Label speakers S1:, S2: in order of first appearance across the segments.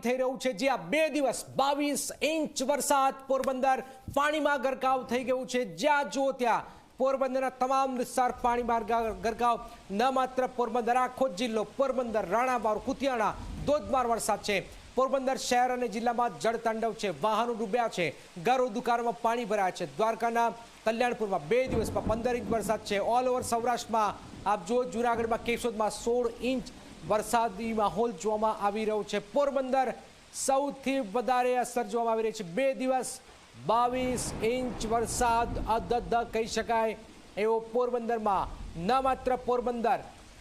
S1: થઈ રહ્યું છે। જે આ 2 દિવસ 22 ઇંચ વરસાદ પોરબંદર પાણીમાં ગરકાવ થઈ ગયું છે। જ્યાં જો ત્યાં પોરબંદરના તમામ વિસ્તાર પાણીમાં ગરકાવ। ન માત્ર પોરબંદર, આખો જિલ્લો પોરબંદર, રાણાવાવ, કુતિયાણા ધોધમાર વરસાદ છે। પોરબંદર શહેર અને જિલ્લામાં જળતાંડવ છે। વાહનો ડૂબ્યા છે, ઘરો દુકાનોમાં પાણી ભરાયા છે। દ્વારકાના કલ્યાણપુરમાં 2 દિવસમાં 15 ઇંચ વરસાદ છે। ઓલ ઓવર સૌરાષ્ટ્રમાં આપ જો જૂનાગઢમાં કેશોદમાં 16 ઇંચ વરસાદી માહોલ જોવામાં આવી રહ્યો છે। પોરબંદર સૌથી વધારે અસર જોવામાં આવી રહી છે। 2 દિવસ 22 ઇંચ વરસાદ અધધ કહી શકાય એવો પોરબંદરમાં। ન માત્ર પોરબંદર,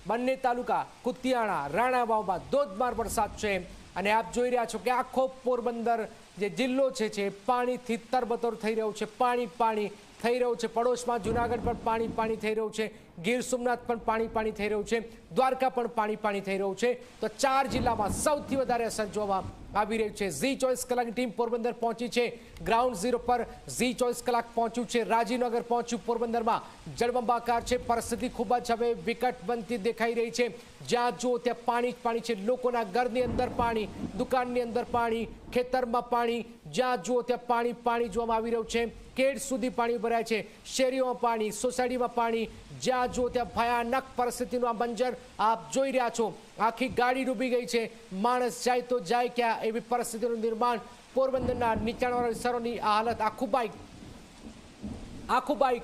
S1: બંને તાલુકા કુતિયાણા, રાણાવાવમાં ધોધમાર વરસાદ છે। અને આપ જોઈ રહ્યા છો કે આખો પોરબંદર જે જિલ્લો છે પાણીથી તરબતર થઈ રહ્યો છે। પાણી થઈ રહ્યું છે। પડોશમાં જૂનાગઢ પણ પાણી થઈ રહ્યું છે। ગીર સોમનાથ પણ પાણી થઈ રહ્યું છે। દ્વારકા પણ પાણી થઈ રહ્યું છે। તો 4 જિલ્લામાં સૌથી વધારે અસર જોવા આવી રહી છે। ઝી 24 કલાકની ટીમ પોરબંદર પહોંચી છે। ગ્રાઉન્ડ ઝીરો પર ઝી 24 કલાક પહોંચ્યું છે। રાજીવનગર પહોંચ્યું। પોરબંદરમાં જળબંબાકાર છે। પરિસ્થિતિ ખૂબ જ હવે વિકટ બનતી દેખાઈ રહી છે। જ્યાં જો ત્યાં પાણી છે। લોકોના ઘરની અંદર પાણી, દુકાનની અંદર પાણી, ખેતરમાં પાણી, જ્યાં જો ત્યાં પાણી જોવામાં આવી રહ્યું છે। કેડ સુધી પાણી ભરાય છે। શેરીઓમાં પાણી, સોસાયટીમાં પાણી, જ્યાં જો ત્યાં ભયાનક પરિસ્થિતિનું આ બંજર આપ જોઈ રહ્યા છો। આખી ગાડી ડૂબી ગઈ છે। માણસ જાય તો જાય ક્યાં એવી પરિસ્થિતિનું નિર્માણ। પોરબંદરના નીચાણવાળા વિસ્તારોની આ હાલત। આખું બાઇક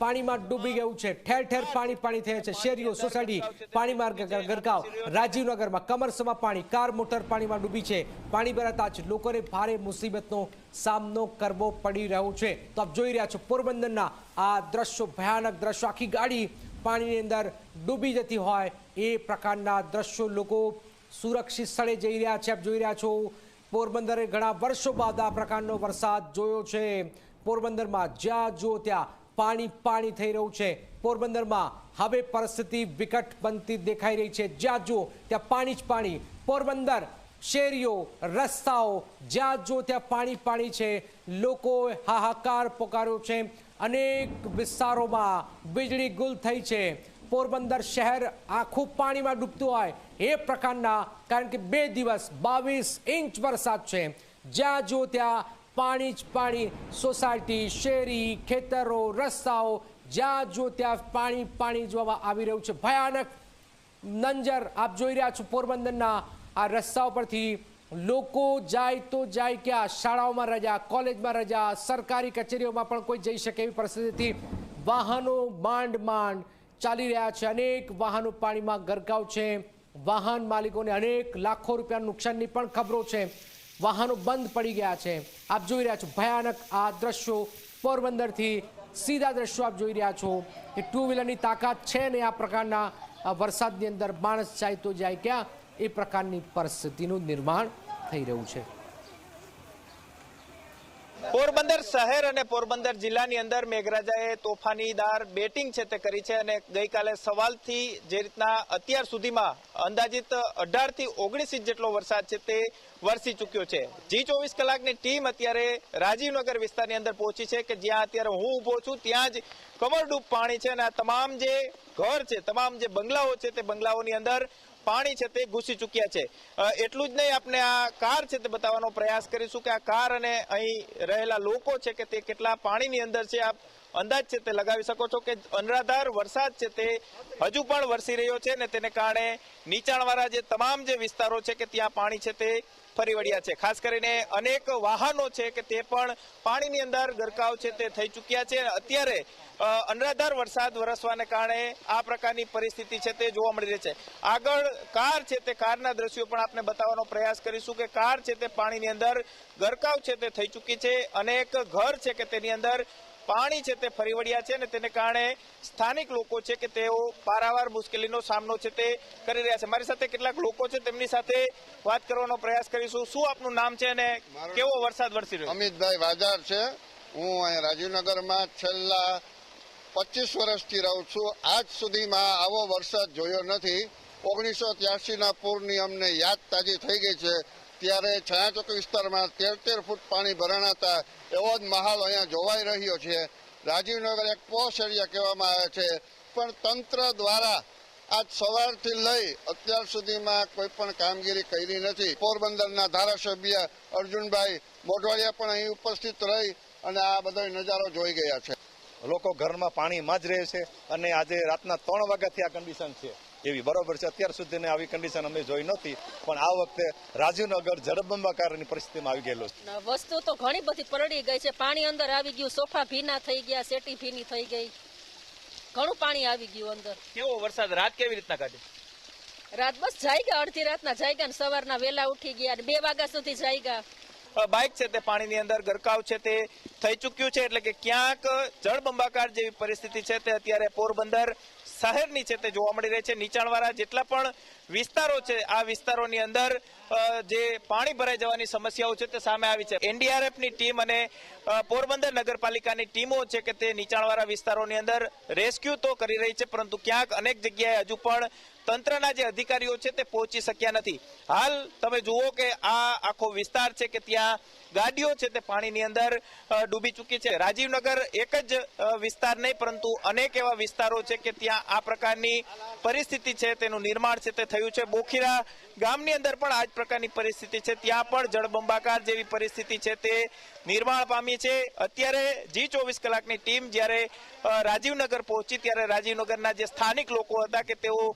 S1: પાણીમાં ડૂબી ગયું છે। ઠેર ઠેર પાણી થયા છે। શેરીઓ, સોસાયટી પાણીમાં ગરકાવ। રાજીવનગરમાં કમરસમાં પાણી, કાર મોટર પાણીમાં ડૂબી છે। પાણી ભરાતા જ લોકોને ભારે મુસીબતનો સામનો કરવો પડી રહ્યો છે। તો આપ જોઈ રહ્યા છો પોરબંદરના આ દ્રશ્યો, ભયાનક દ્રશ્યો। આખી ગાડી પાણીની અંદર ડૂબી જતી હોય એ પ્રકારના દ્રશ્યો। લોકો સુરક્ષિત સ્થળે જઈ રહ્યા છે। આપ જોઈ રહ્યા છો પોરબંદરે ઘણા વર્ષો બાદ આ પ્રકારનો વરસાદ જોયો છે। પોરબંદરમાં જ્યાં જો ત્યાં પાણી થઈ રહ્યું છે। પોરબંદરમાં હવે પરિસ્થિતિ વિકટ બનતી દેખાઈ રહી છે। જ્યાં જો ત્યાં પાણી। પોરબંદર શેરીઓ, રસ્તાઓ, જ્યાં જો ત્યાં પાણી છે। લોકોએ હાહાકાર પોકાર્યો છે। અનેક વિસ્તારોમાં વીજળી ગુલ થઈ છે। પોરબંદર શહેર આખું પાણીમાં ડૂબતું હોય એ પ્રકારના, કારણ કે 2 દિવસ 22 ઇંચ વરસાદ છે। જ્યાં જો ત્યાં પાણી, સોસાયટી, શેરી, ખેતરો, રસ્તાઓ, જ્યાં જો ત્યાં પાણી જોવામાં આવી રહ્યું છે। ભયાનક નંજર આપ જોઈ રહ્યા છો પોરબંદરના આ રસ્તાઓ પરથી। લોકો જાય તો જાય ક્યાં? શાળાઓમાં રજા, કોલેજમાં રજા, સરકારી કચેરીઓમાં પણ કોઈ જઈ શકે એવી પરિસ્થિતિ। વાહનો માંડ ચાલી રહ્યા છે। અનેક વાહનો પાણીમાં ગરકાવ છે। વાહન માલિકોને અનેક લાખો રૂપિયાનું નુકસાનની પણ ખબરો છે। વાહનો બંધ પડી ગયા છે। આપ જોઈ રહ્યા છો ભયાનક આ દ્રશ્યો પોરબંદરથી સીધા દ્રશ્યો આપ જોઈ રહ્યા છો કે 2 વ્હીલરની તાકાત છે ને આ પ્રકારના વરસાદની અંદર માણસ જાય તો જાય ક્યાં એ પ્રકારની પરિસ્થિતિનું નિર્માણ થઈ રહ્યું છે।
S2: પોરબંદર શહેર અને પોરબંદર જિલ્લાની અંદર મેઘરાજાએ તોફાનીદાર બેટિંગ છે તે કરી છે। અને ગઈકાલે સવારથી જે રીતના અત્યાર સુધીમાં અંદાજિત 18 થી 19 ઇંચ જેટલો વરસાદ છે તે વરસી ચૂક્યો છે। જી 24 કલાકની ટીમ અત્યારે રાજીવનગર વિસ્તારની અંદર પહોંચી છે કે જ્યાં અત્યારે હું ઊભો છું ત્યાં જ કમરડૂબ પાણી છે। અને આ તમામ જે ઘર છે, તમામ જે બંગલાઓ છે તે બંગલાઓની અંદર પાણી છે તે ઘૂસી ચૂક્યા છે। એટલું જ નહીં, આપણે આ કાર છે તે બતાવવાનો પ્રયાસ કરીશું કે આ કાર અને અહીં રહેલા લોકો છે કે તે કેટલા પાણીની અંદર છે। આપ અંદાજ છે તે લગાવી શકો છો કે અનરાધાર વરસાદ છે તે હજુ પણ વરસી રહ્યો છે ને તેને કારણે નીચાણવાળા જે તમામ જે વિસ્તારો છે કે ત્યાં પાણી છે તે ફરી વળ્યા છે। ખાસ કરીને અનેક વાહનો છે કે તે પણ પાણીની અંદર ગરકાવ છે તે થઈ ચૂક્યા છે। અત્યારે અનરાધાર વરસાદ વરસવાને કારણે આ પ્રકારની પરિસ્થિતિ છે તે જોવા મળી રહી છે। આગળ કાર છે તે કારના દ્રશ્યો પણ આપણે બતાવવાનો પ્રયાસ કરીશું કે કાર છે તે પાણીની અંદર ગરકાવ છે તે થઈ ચૂકી છે। અનેક ઘર છે કે તેની અંદર પાણી છે તે ફરી વળ્યા છે અને તેને કારણે સ્થાનિક લોકો છે કે તેઓ પારાવાર મુશ્કેલીનો સામનો છે તે કરી રહ્યા છે। મારી સાથે કેટલાક લોકો છે તેમની સાથે વાત કરવાનો પ્રયાસ કરીશું। શું આપનું નામ છે અને કેવો વરસાદ વરસી રહ્યો?
S3: અમિતભાઈ વાજાર છે। હું અહીં રાજીવનગરમાં છેલ્લા 25 વર્ષથી રહું છું। આજ સુધીમાં આવો વરસાદ જોયો નથી। 1983ના પૂરની અમને યાદ તાજી થઈ ગઈ છે। ત્યારે છાયાચોક વિસ્તારમાં 13 ફૂટ પાણી ભરાણા હતા એવો જ માહોલ અહીંયા જોવાઈ રહ્યો છે। રાજીવનગર એક પોશ એરિયા કહેવામાં આવે છે, પણ તંત્ર દ્વારા આજ સવારથી લઈ અત્યાર સુધીમાં કોઈ પણ કામગીરી કરી નથી. પોરબંદરના ધારાસભ્ય અર્જુનભાઈ મોઢવાડિયા પણ અહીં ઉપસ્થિત રહી અને આ બધો નજારો જોઈ ગયા છે.
S4: લોકો ઘરમાં પાણીમાં જ રહે છે અને આજે રાતના 3 વાગ્યાથી આ કન્ડિશન છે એવી. બરોબર છે, અત્યાર સુધી આવી કન્ડિશન અમે જોઈ નહોતી, પણ આ વખતે રાજીવનગર જળબંબાકારની પરિસ્થિતિમાં આવી ગયેલો છે.
S5: વસ્તુ તો ઘણી બધી પલળી ગઈ છે. પાણી અંદર આવી ગયું, સોફા ભીના થઈ ગયા, સેટી ભીની થઈ ગઈ, ઘણું પાણી આવી ગયું અંદર.
S2: કેવો વરસાદ, રાત કેવી રીતના કાઢી?
S5: રાત બસ જાગ્યા, અડધી રાતના જાગ્યા ને સવારના વેલા ઉઠી ગયા અને 2 વાગ્યા સુધી જાગ્યા.
S2: બાઇક છે તે પાણીની અંદર ગરકાવ છે તે થઈ ચૂક્યું છે, એટલે કે ક્યાંક જળબંબાકાર જેવી પરિસ્થિતિ છે તે અત્યારે પોરબંદર શહેરની છે તે જોવા મળી રહી છે. નીચાણવાળા જેટલા પણ વિસ્તારો છે આ વિસ્તારોની અંદર જે પાણી ભરાઈ જવાની સમસ્યાઓ છે તે સામે આવી છે. એનડીઆરએફની ટીમ અને પોરબંદર નગરપાલિકાની ટીમો છે કે તે નીચાણવાળા વિસ્તારોની અંદર રેસ્ક્યુ તો કરી રહી છે, પરંતુ ક્યાંક અનેક જગ્યાએ હજુ પણ તંત્રના જે અધિકારીઓ છે તે પહોંચી શક્યા નથી. હાલ તમે જુઓ કે આ આખો વિસ્તાર છે કે ત્યાં ગાડીઓ છે તે પાણીની અંદર ડૂબી ચૂકી છે. રાજીવનગર એક જ વિસ્તાર નહીં, પરંતુ અનેક એવા વિસ્તારો છે કે ત્યાં આ પ્રકારની પરિસ્થિતિ છે તેનું નિર્માણ છે તે થયું છે. બોખીરા ગામની અંદર પણ આ જ પ્રકારની પરિસ્થિતિ છે, ત્યાં પણ જળબંબાકાર જેવી પરિસ્થિતિ છે તે નિર્માણ પામી છે. અત્યારે G24 કલાકની ટીમ જ્યારે રાજીવનગર પહોંચી ત્યારે રાજીવનગરના જે સ્થાનિક લોકો હતા કે તેઓ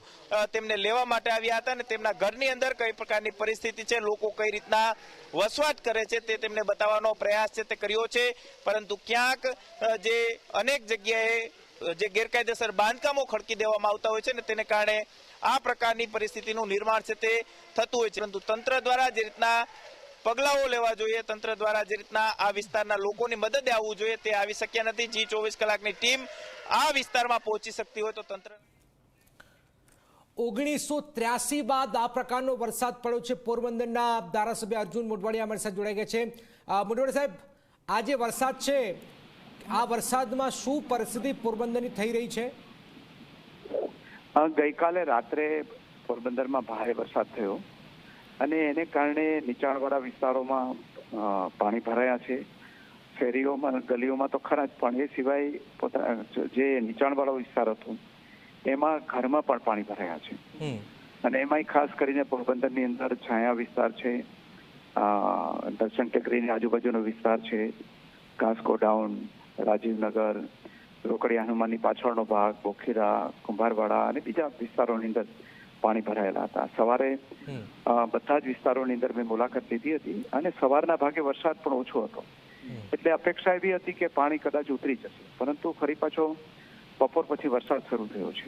S2: તેમને લેવા માટે આવ્યા હતા અને તેમના ઘરની અંદર કઈ પ્રકારની પરિસ્થિતિ છે, લોકો કઈ રીતના વસવાટ કરે છે તે તેમને બતાવવાનો પ્રયાસ છે તે કર્યો છે. પરંતુ ક્યાંક જે અનેક જગ્યાએ જે ગેરકાયદેસર બાંધકામો ખડકી દેવામાં આવતા હોય છે ને તેને કારણે આ પ્રકારની પરિસ્થિતિનું નિર્માણ છે તે થતું હોય છે. પરંતુ તંત્ર દ્વારા જે રીતના પગલાઓ લેવા જોઈએ, તંત્ર દ્વારા જે રીતના આ વિસ્તારના લોકોની મદદે આવવું જોઈએ તે આવી શક્યા નથી. G24 કલાકની ટીમ આ વિસ્તારમાં પહોંચી શકતી હોય તો તંત્ર
S1: 1983 બાદ આ પ્રકારનો વરસાદ પડ્યો છે. પોરબંદરના ધારાસભ્ય અર્જુન મોઢવાડિયા અમારી સાથે જોડાઈ ગયા છે. મોઢવાડિયા સાહેબ, આ જે વરસાદ છે આ વરસાદમાં શું પરિસ્થિતિ પોરબંદરની થઈ રહી છે?
S6: ગઈકાલે રાત્રે પોરબંદરમાં ભારે વરસાદ થયો અને એને કારણે નીચાણવાળા વિસ્તારોમાં પાણી ભરાયા છે. શેરીઓમાં ગલીઓમાં તો ખરા જ, પણ એ સિવાય જે નીચાણવાળો વિસ્તાર હતો એમાં ઘરમાં પણ પાણી ભરાયા છે. અને એમાંય ખાસ કરીને પોરબંદરની અંદર છાયા વિસ્તાર છે, દર્શન ટેકરીની આજુબાજુનો વિસ્તાર છે, ઘાસકો ડાઉન, રાજીવનગર, રોકડિયા હનુમાનની પાછળનો ભાગ, બોખીરા, કુંભારવાડા અને બીજા વિસ્તારોની અંદર પાણી ભરાયેલા હતા. સવારે બધા જ વિસ્તારોની અંદર મેં મુલાકાત લીધી હતી અને સવારના ભાગે વરસાદ પણ ઓછો હતો, એટલે અપેક્ષા એવી હતી કે પાણી કદાચ ઉતરી જશે, પરંતુ ફરી પાછો બપોર પછી વરસાદ શરૂ થયો છે.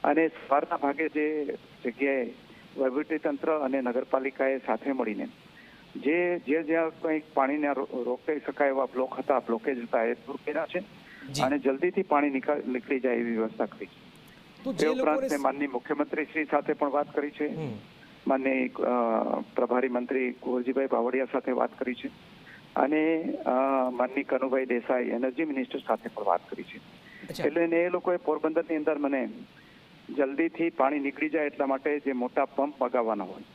S6: અને સવારના ભાગે જે જગ્યાએ વહીવટીતંત્ર અને નગરપાલિકાએ સાથે મળીને જ્યાં કંઈક પાણીને રોકી શકાય એવા બ્લોક હતા, બ્લોકેજ હતા, એ દૂર કર્યા છે અને જલ્દીથી પાણી નીકળી જાય એવી વ્યવસ્થા કરી છે. તે ઉપરાંત મેં માનનીય મુખ્યમંત્રી શ્રી સાથે પણ વાત કરી છે, માનનીય પ્રભારી મંત્રી કુંવરજીભાઈ બાવળિયા સાથે વાત કરી છે અને માનનીય કનુભાઈ દેસાઈ એનર્જી મિનિસ્ટર સાથે પણ વાત કરી છે. એટલે એ લોકોએ પોરબંદરની અંદર મને જલ્દીથી પાણી નીકળી જાય એટલા માટે જે મોટા પંપ મગાવવાના હોય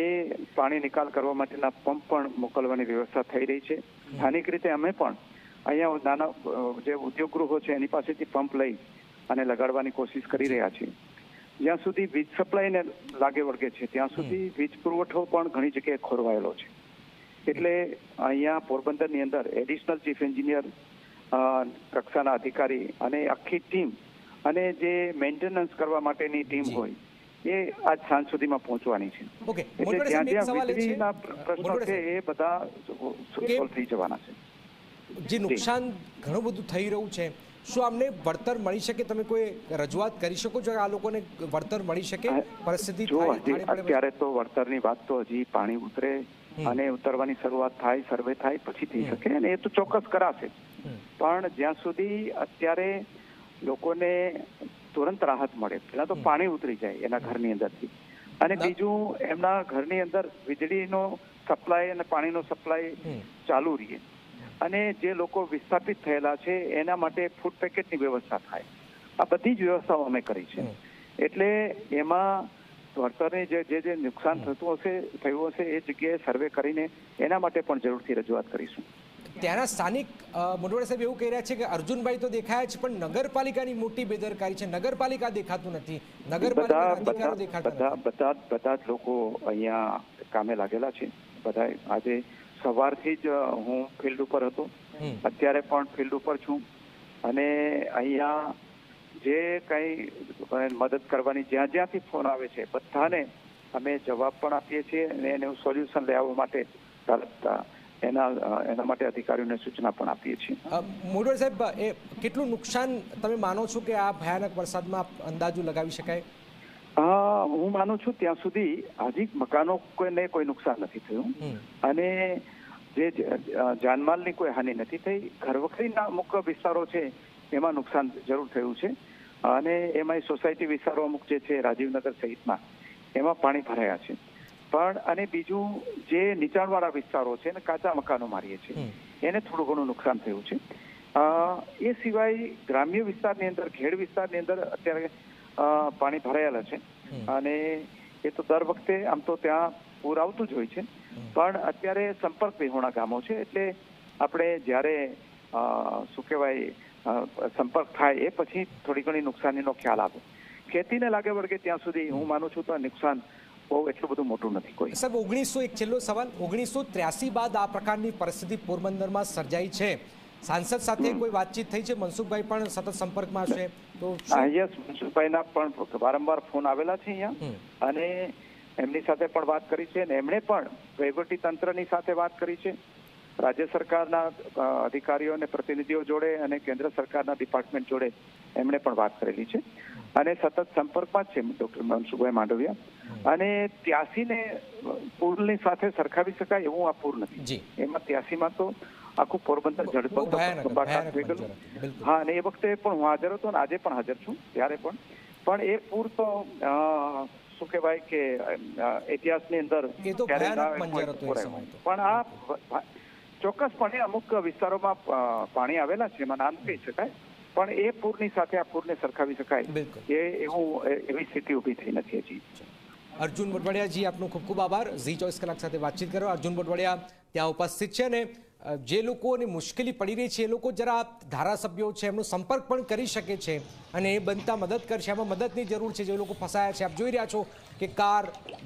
S6: એ પાણી નિકાલ કરવા માટેના પંપ પણ મોકલવાની વ્યવસ્થા થઈ રહી છે. સ્થાનિક રીતે અમે પણ અહીંયા નાના જે ઉદ્યોગ ગૃહો છે એની પાસેથી પંપ લઈ અને લગાડવાની કોશિશ કરી રહ્યા છીએ. જ્યાં સુધી વીજ સપ્લાયને લાગે વળગે છે ત્યાં સુધી વીજ પુરવઠો પણ ઘણી જગ્યાએ ખોરવાયેલો છે. એટલે અહીંયા પોરબંદરની અંદર એડિશનલ ચીફ એન્જિનિયર કક્ષાના અધિકારી અને આખી ટીમ અને જે મેન્ટેનન્સ કરવા માટેની ટીમ હોય એ આજ સાંજ સુધીમાં પહોંચવાની છે. એટલે જ્યાં જ્યાં વીજળીના પ્રશ્નો છે એ બધા સોલ્વ થઈ જવાના છે.
S1: જે નુકસાન ઘણું બધું થઈ રહ્યું છે, શું અમને વળતર મળી શકે? તમે કોઈ રજૂઆત કરી શકો છો આ લોકોને વળતર મળી શકે? પરિસ્થિતિ
S6: અત્યારે તો વળતરની વાત તો હજી પાણી ઉતરે અને ઉતરવાની શરૂઆત થાય, સર્વે થાય પછી થઈ શકે અને એ તો ચોક્કસ કરાશે. પણ જ્યાં સુધી અત્યારે લોકોને તુરંત રાહત મળે, પેલા તો પાણી ઉતરી જાય એના ઘરની અંદરથી, અને બીજું એમના ઘરની અંદર વીજળીનો સપ્લાય અને પાણીનો સપ્લાય ચાલુ રહે, અને જે લોકો વિસ્થાપિત થયેલા છે એના માટે ફૂડ પેકેટની વ્યવસ્થા થાય. આ બધી જ વ્યવસ્થાઓ અમે કરી છે. એટલે એમાં વળતરને જે નુકસાન થયું હશે એ જગ્યાએ સર્વે કરીને એના માટે પણ જરૂરથી રજૂઆત કરીશું.
S1: ત્યાંના સ્થાનિક મોઢવાડિયા સાહેબ એવું કહી રહ્યા છે કે અર્જુનભાઈ તો દેખાયા છે, પણ નગરપાલિકાની મોટી બેદરકારી છે. નગરપાલિકા દેખાતું નથી, નગરપાલિકાના અધિકારીઓ દેખાતા નથી.
S6: બધા જ લોકો અહીંયા કામે લાગેલા છે. બધા આજે સવારથી જ હું ફિલ્ડ ઉપર હતો, અત્યારે પણ ફિલ્ડ ઉપર છું, અને અહીંયા જે કંઈ મદદ કરવાની જ્યાંથી ફોન આવે છે બધાને અમે જવાબ પણ આપીએ છીએ, અને એનું સોલ્યુશન લેવા માટે તરત એના માટે અધિકારીઓને સૂચના પણ આપીએ છીએ.
S1: મોઢવાડિયા સાહેબ, એ કેટલું નુકસાન તમે માનો છો કે આ ભયાનક વરસાદમાં અંદાજો લગાવી શકાય?
S6: હું માનું છું ત્યાં સુધી હજી મકાનો કોઈને કોઈ નુકસાન નથી થયું, અને જે જાનમાલની કોઈ હાનિ નથી થઈ. ઘરવખરીના અમુક વિસ્તારો છે એમાં નુકસાન જરૂર થયું છે, અને એમાં સોસાયટી વિસ્તારો અમુક જે છે રાજીવનગર સહિતમાં એમાં પાણી ભરાયા છે. પણ અને બીજું જે નીચાણવાળા વિસ્તારો છે ને કાચા મકાનો મારીએ છીએ એને થોડું ઘણું નુકસાન થયું છે. એ સિવાય ગ્રામ્ય વિસ્તારની અંદર, ખેડ વિસ્તારની અંદર અત્યારે પાણી ભરાયેલા છે, અને એ તો દર વખતે આમ તો ત્યાં પૂર આવતું જ હોય છે, પણ અત્યારે સંપર્ક વિહોણા ગામો છે, એટલે આપણે જ્યારે શું કહેવાય સંપર્ક થાય એ પછી થોડી ઘણી નુકસાનીનો ખ્યાલ આવે. ખેતીને લાગે વળગે ત્યાં સુધી હું માનું છું તો નુકસાન બહુ એટલું બધું મોટું નથી કોઈ.
S1: સાહેબ, એક છેલ્લો સવાલ, 1983 બાદ આ પ્રકારની પરિસ્થિતિ પોરબંદરમાં સર્જાઈ છે. સાંસદ સાથે કોઈ વાતચીત થઈ છે? મનસુખભાઈ પણ સતત સંપર્કમાં છે તો?
S6: યસ, મનસુખભાઈના પણ વારંવાર ફોન આવેલા છે અહીંયા, અને એમની સાથે પણ વાત કરી છે, અને એમણે પણ વહીવટી તંત્રની સાથે વાત કરી છે, રાજ્ય સરકારના અધિકારીઓ અને પ્રતિનિધિઓ જોડે અને કેન્દ્ર સરકારના ડિપાર્ટમેન્ટ જોડે એમણે પણ વાત કરેલી છે, અને સતત સંપર્કમાં જ છે ડોક્ટર મનસુખભાઈ માંડવિયા. અને 83ને પૂરની સાથે સરખાવી શકાય એવું આ પૂર નથી. એમાં 83માં તો આખું પોરબંદર જળબંબાકાર થઈ ગયેલું. હા, અને એ વખતે પણ હું હાજર હતો, અને આજે પણ હાજર છું, ત્યારે પણ એ પૂર તો શું કહેવાય કે ઇતિહાસની અંદર પણ આ ચોક્કસપણે અમુક વિસ્તારોમાં પાણી આવેલા છે, એમાં નામ કહી શકાય, પણ એ પૂરની સાથે આ પૂરને સરખાવી શકાય એવી સ્થિતિ ઊભી થઈ નથી હજી.
S1: અર્જુન મોઢવાડિયાજી, આપનો ખૂબ ખૂબ આભાર ઝી 24 કલાક સાથે વાતચીત કરવા. અર્જુન મોઢવાડિયા ત્યાં ઉપસ્થિત છે, અને જે લોકોને મુશ્કેલી પડી રહી છે એ લોકો જરા ધારાસભ્યો છે એમનો સંપર્ક પણ કરી શકે છે, અને એ બનતા મદદ કરશે. આમાં મદદની જરૂર છે. જે લોકો ફસાયા છે, આપ જોઈ રહ્યા છો કે કાર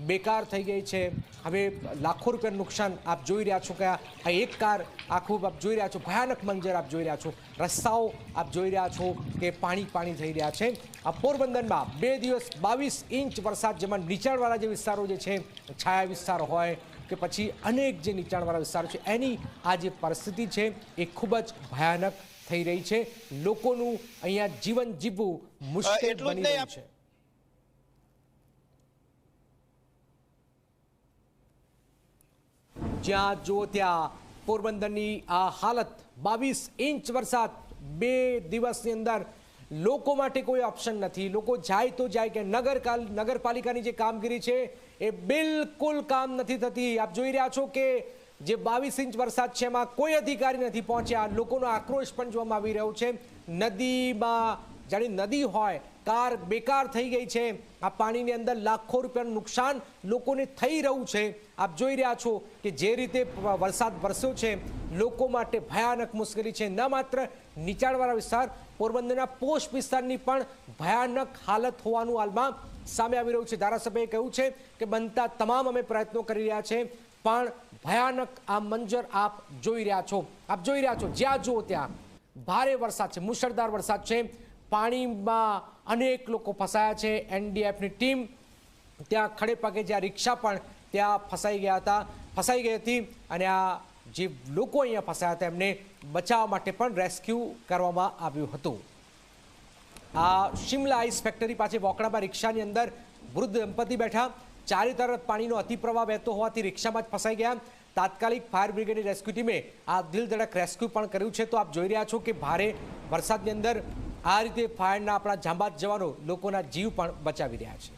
S1: બેકાર થઈ ગઈ છે, હવે લાખો રૂપિયાનું નુકસાન આપ જોઈ રહ્યા છો. કે આ એક કાર આખું આપ જોઈ રહ્યા છો, ભયાનક મંજર આપ જોઈ રહ્યા છો, રસ્તાઓ આપ જોઈ રહ્યા છો કે પાણી થઈ રહ્યા છે. આ પોરબંદરમાં 2 દિવસ 22 ઇંચ વરસાદ, જેમાં નીચાણવાળા જે વિસ્તારો જે છે, છાયા વિસ્તાર હોય કે પછી અનેક જે નીચાણવાળા વિસ્તારો છે, એની આ જે પરિસ્થિતિ છે એ ખૂબ જ ભયાનક થઈ રહી છે. લોકોનું અહીંયા જીવન જીવવું મુશ્કેલ બની રહ્યું છે. જ્યાં જો ત્યાં પોરબંદરની આ હાલત, 22 ઇંચ વરસાદ 2 દિવસની અંદર, લોકો માટે કોઈ ઓપ્શન નથી. લોકો જાય તો જાય કે નગરપાલિકાની જે કામગીરી છે એ બિલકુલ કામ નથી થતી. આપ જોઈ રહ્યા છો કે જે 22 ઇંચ વરસાદ છે એમાં કોઈ અધિકારી નથી પહોંચ્યા. લોકોનો આક્રોશ પણ જોવામાં આવી રહ્યો છે. નદીમાં જાણે નદી હોય, કાર બેકાર થઈ ગઈ છે. આ પાણીની અંદર લાખો રૂપિયાનું નુકસાન લોકોને થઈ રહ્યું છે. આપ જોઈ રહ્યા છો કે જે રીતે વરસાદ વરસ્યો છે, લોકો માટે ભયાનક મુશ્કેલી છે. ન માત્ર નીચાણવાળા વિસ્તાર, પોરબંદરના પોસ્ટ વિસ્તારની પણ ભયાનક હાલત હોવાનું હાલમાં સામે આવી રહ્યું છે. ધારાસભ્યએ કહ્યું છે કે બનતા તમામ અમે પ્રયત્નો કરી રહ્યા છે, પણ ભયાનક આ મંજર આપ જોઈ રહ્યા છો. આપ જોઈ રહ્યા છો જ્યાં જુઓ ત્યાં ભારે વરસાદ છે, મુશળધાર વરસાદ છે. પાણીમાં અનેક લોકો ફસાયા છે. એનડીએફની ટીમ ત્યાં ખડે પગે, જ્યાં રિક્ષા પણ ત્યાં ફસાઈ ગઈ હતી, અને આ જે લોકો અહીંયા ફસાયા હતા એમને બચાવવા માટે પણ રેસ્ક્યુ કરવામાં આવ્યું હતું. આ શિમલા આઈસ ફેક્ટરી પાસે વોકડામાં રિક્ષાની અંદર વૃદ્ધ દંપતી બેઠા, ચારે તરફ પાણીનો અતિપ્રવાહ વહેતો હોવાથી રિક્ષામાં જ ફસાઈ ગયા. તાત્કાલિક ફાયર બ્રિગેડની રેસ્ક્યુ ટીમે આ દિલધડક રેસ્ક્યુ પણ કર્યું છે. તો આપ જોઈ રહ્યા છો કે ભારે વરસાદની અંદર આ રીતે ફાયરના આપણા જાંબાઝ જવાનો લોકોના જીવ પણ બચાવી રહ્યા છે.